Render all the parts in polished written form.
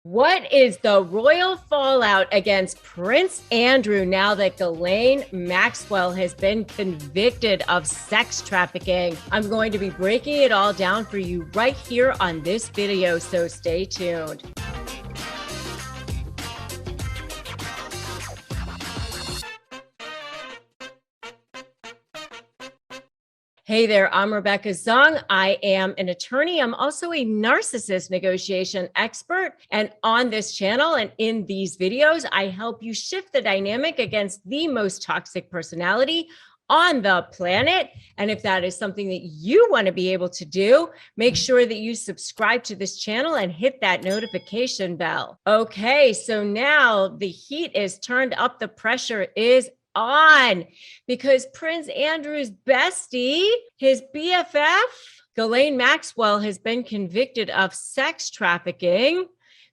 What is the royal fallout against Prince Andrew now that Ghislaine Maxwell has been convicted of sex trafficking? I'm going to be breaking it all down for you right here on this video, so stay tuned. Hey there, I'm Rebecca Zung. I am an attorney. I'm also a narcissist negotiation expert. And on this channel and in these videos, I help you shift the dynamic against the most toxic personality on the planet. And if that is something that you want to be able to do, make sure that you subscribe to this channel and hit that notification bell. Okay, so now the heat is turned up, the pressure is on because Prince Andrew's bestie, his BFF, Ghislaine Maxwell, has been convicted of sex trafficking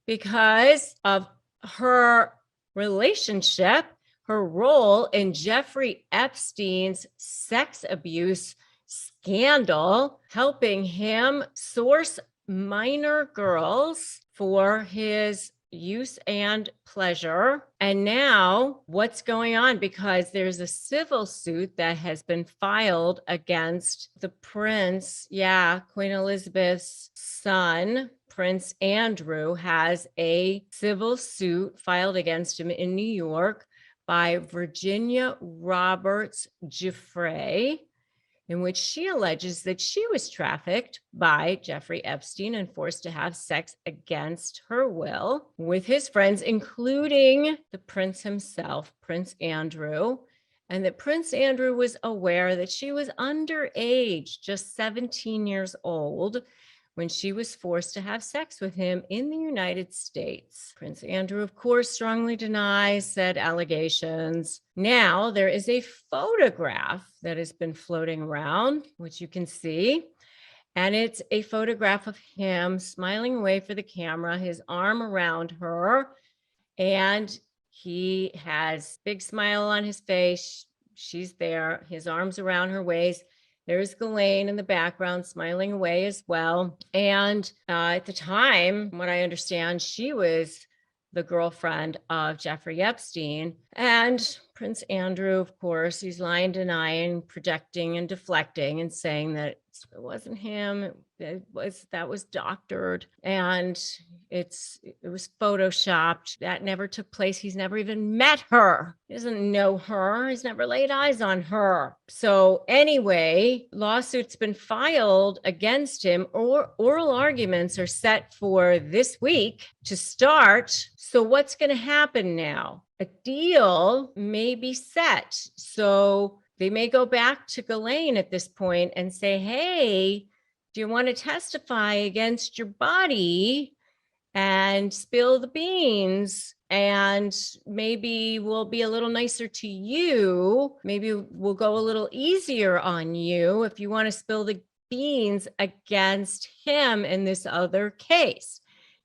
because of her relationship, her role in Jeffrey Epstein's sex abuse scandal, helping him source minor girls for his use and pleasure. And now what's going on? Because there's a civil suit that has been filed against the prince. Yeah, Queen Elizabeth's son, Prince Andrew, has a civil suit filed against him in New York by Virginia Roberts Giuffre, in which she alleges that she was trafficked by Jeffrey Epstein and forced to have sex against her will with his friends, including the prince himself, Prince Andrew, and that Prince Andrew was aware that she was underage, just 17 years old, when she was forced to have sex with him in the United States. Prince Andrew, of course, strongly denies said allegations. Now, there is a photograph that has been floating around, which you can see, and it's a photograph of him smiling away for the camera, his arm around her, and he has a big smile on his face. She's there, his arms around her waist. There's Ghislaine in the background smiling away as well. And at the time, what I understand, she was the girlfriend of Jeffrey Epstein. And Prince Andrew, of course, he's lying, denying, projecting, and deflecting and saying that it wasn't him. That was doctored, and it was photoshopped. That never took place. He's never even met her. He doesn't know her. He's never laid eyes on her. So anyway, lawsuit's been filed against him, or oral arguments are set for this week to start. So what's going to happen now? A deal may be set. So they may go back to Ghislaine at this point and say, hey, do you want to testify against your body and spill the beans? And maybe we'll be a little nicer to you. Maybe we'll go a little easier on you if you want to spill the beans against him in this other case.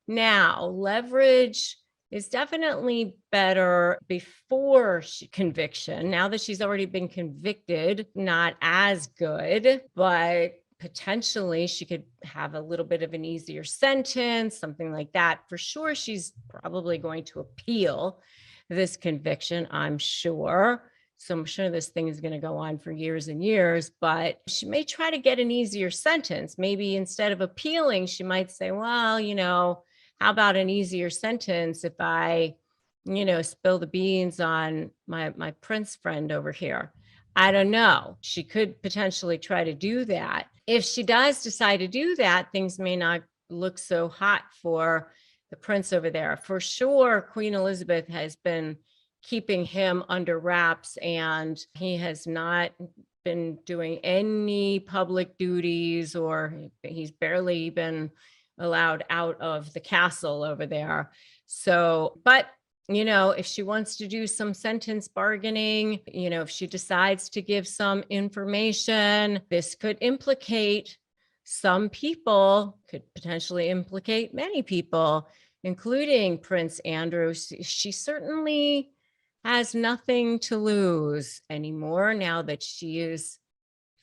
Now, leverage is definitely better before conviction. Now that she's already been convicted, not as good, but potentially she could have a little bit of an easier sentence, something like that. For sure, she's probably going to appeal this conviction, I'm sure. So I'm sure this thing is going to go on for years and years, but she may try to get an easier sentence. Maybe instead of appealing, she might say, well, how about an easier sentence if I, spill the beans on my prince friend over here? I don't know. She could potentially try to do that. If she does decide to do that, things may not look so hot for the prince over there. For sure, Queen Elizabeth has been keeping him under wraps, and he has not been doing any public duties, or he's barely been allowed out of the castle over there. So, but if she wants to do some sentence bargaining, if she decides to give some information, this could implicate some people, could potentially implicate many people, including Prince Andrew. She certainly has nothing to lose anymore now that she is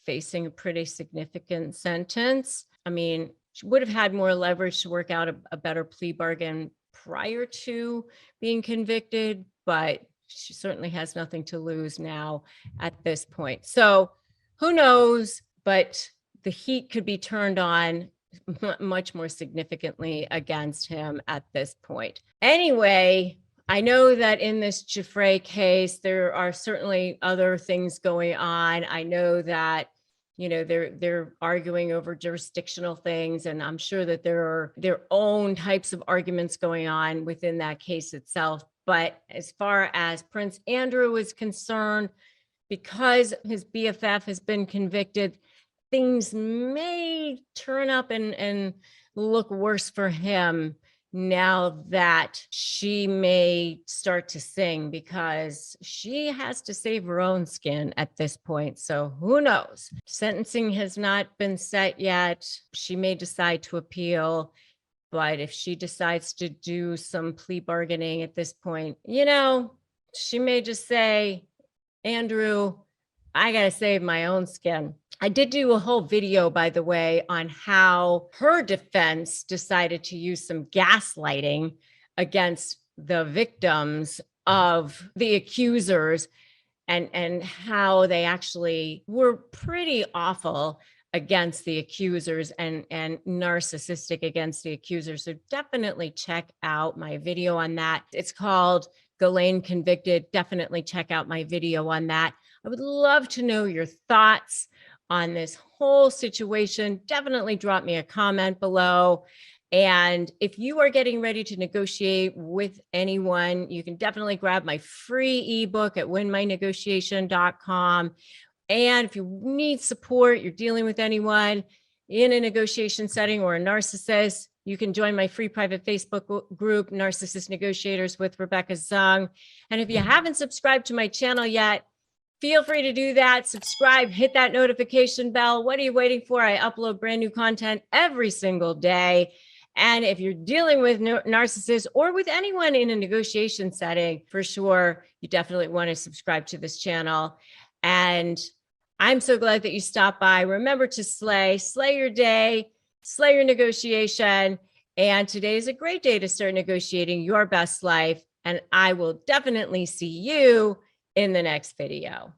facing a pretty significant sentence. I mean, she would have had more leverage to work out a better plea bargain prior to being convicted, but she certainly has nothing to lose now at this point. So who knows, but the heat could be turned on much more significantly against him at this point. Anyway, I know that in this Giuffre case, there are certainly other things going on. I know that, you know, they're arguing over jurisdictional things, and I'm sure that there are their own types of arguments going on within that case itself. But as far as Prince Andrew is concerned, because his BFF has been convicted, things may turn up and look worse for him now that she may start to sing, because she has to save her own skin at this point. So who knows? Sentencing has not been set yet. She may decide to appeal. But if she decides to do some plea bargaining at this point, you know, she may just say, Andrew, I got to save my own skin. I did do a whole video, by the way, on how her defense decided to use some gaslighting against the victims of the accusers, and how they actually were pretty awful against the accusers and narcissistic against the accusers. So definitely check out my video on that. It's called Ghislaine Convicted. Definitely check out my video on that. I would love to know your thoughts on this whole situation. Definitely drop me a comment below. And if you are getting ready to negotiate with anyone, you can definitely grab my free ebook at winmynegotiation.com. And if you need support, you're dealing with anyone in a negotiation setting or a narcissist, you can join my free private Facebook group, Narcissist Negotiators with Rebecca Zung. And if you haven't subscribed to my channel yet, feel free to do that. Subscribe, hit that notification bell. What are you waiting for? I upload brand new content every single day. And if you're dealing with narcissists or with anyone in a negotiation setting, for sure, you definitely want to subscribe to this channel. And I'm so glad that you stopped by. Remember to slay your day, slay your negotiation. And today is a great day to start negotiating your best life. And I will definitely see you in the next video.